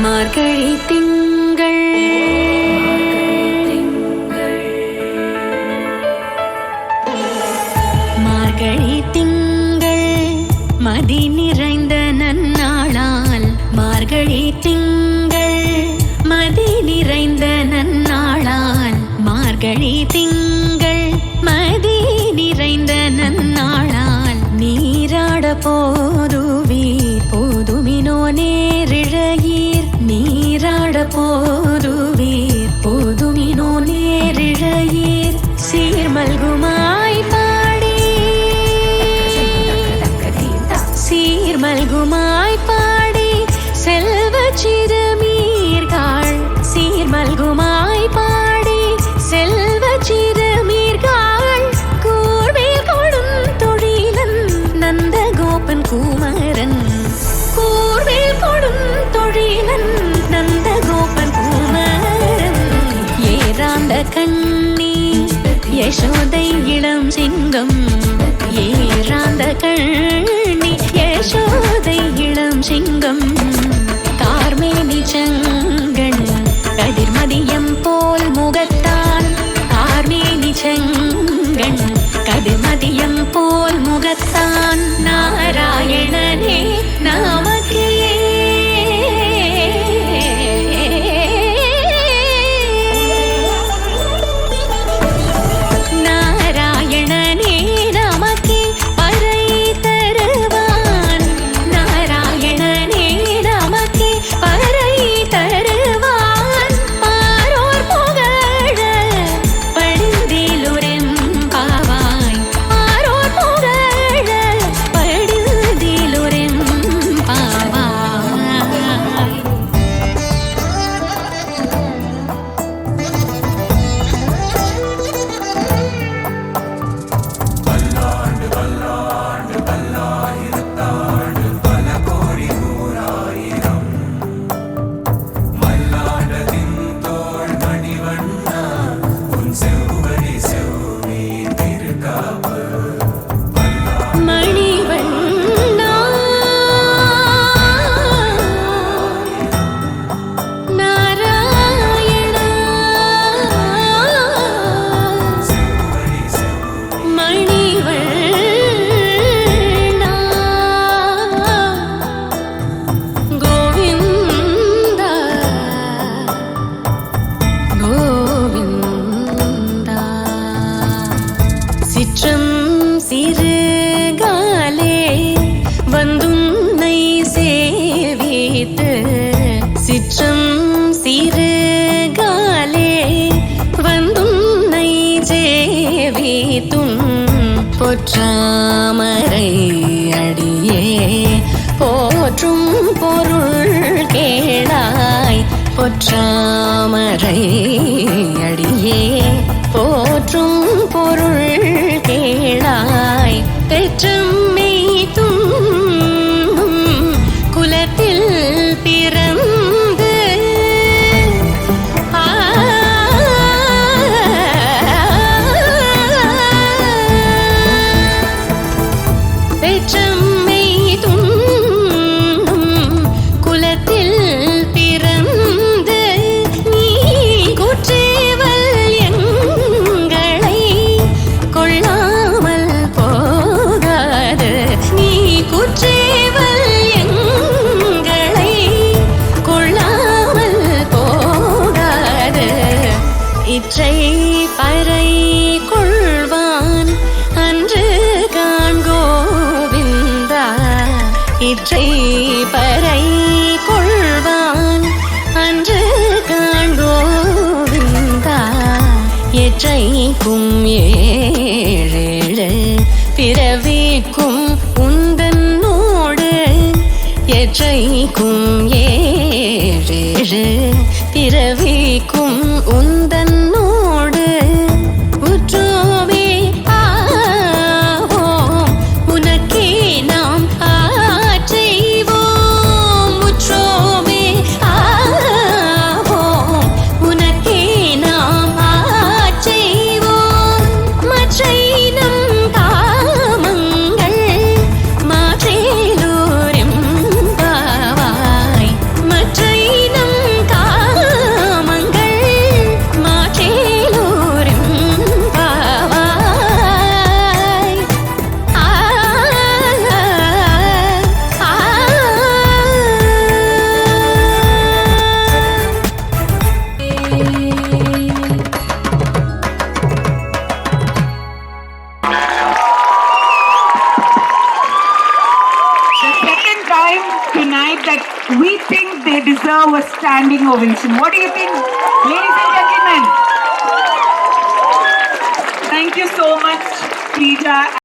மார்கழி திங்கள் மார்கழி திங்கள் மதி நிறைந்த நன்னாளால் மார்கழி திங்கள் மதி நிறைந்த நன்னாளால் மார்கழி திங்கள் மதி நிறைந்த நன்னாளால் நீராட போதுவீர் போதுமினோ நேரிழையீர் நீராட போதுவீர் போதுமினோ நேரிழையீர் சீர்மல்குமாய் பாடி சீர்மல்குமாய் பாடி செல்வ சிறுமீர்கள் சீர்மல்குமாய் பாடி செல்வ சிறுமீர்கள் கூர்வேல் கொடும் தொழிலன் நந்த கோபன் குமரன் கூர்வேல் கொடும் தொழிலன் நந்த கோபன் குமரன் ஏராந்த கண்ணி யசோதை இளம் சிங்கம் ஏராந்த கண்ணி யசோதை இளம் சிங்கம் கார்மேனி செங்கண் கதிர்மதியம் போல் முகத்தான் கார்மேனி செங்கண் கதிர்மதியம் போல் முகத்தான் நாராயணனே நமக்கே நாராயணனே நமக்கே பறை தருவான் நாராயணனே நமக்கே பறை தருவான் பாரோர் புகழ படிந்திலுரெம்பாவாய் பாரோர் புகழ படிந்திலுரெம்பாவாய் மணிவண்ணா நாராயணா மணிவண்ணா கோவிந்தா கோவிந்தா சிற்றம் சிறுகாலே வந்துன்னை சேவித்து சிற்றம் சிறுகாலே வந்துன்னை சேவித்தும் பொற்றாமரை அடியே போற்றும் பொருள் கேளாய் பொற்றாமரை அடியே போற்றும் பொருள் கேளாய் பெற்றம்மை தும் குலத்தில் பிறந்து பெற்றம்மை தும் குலத்தில் பிறந்து நீ குற்றேவல் எங்களை கொள்ளாமல் போகாது நீ குற்றேவல் எங்களை கொள்ளாமல் போகாது இற்றை பறை கொள்வான் அன்று காண்கோவிந்தா இற்றை பறை கொள்வான் அன்று காண்கோவிந்தா எற்றைக்கும் ஏழேழு பிறவிக்கும் உந்தன்னோடு எற்றைக்கும் ஏழேழு பிறவிக்கும் உந்தன்னோடு உற்றோவே ஆவோம் உனக்கே நாம் ஆற்றைவோம் உற்றோவே ஆவோம் உனக்கே நாம் ஆற்றைவோம் மற்றையினம் காமங்கள் மாற்றேலோரெம்பாவாய் மற்றையினம் standing ovation. What do you think, ladies and gentlemen? Thank you so much, Pooja.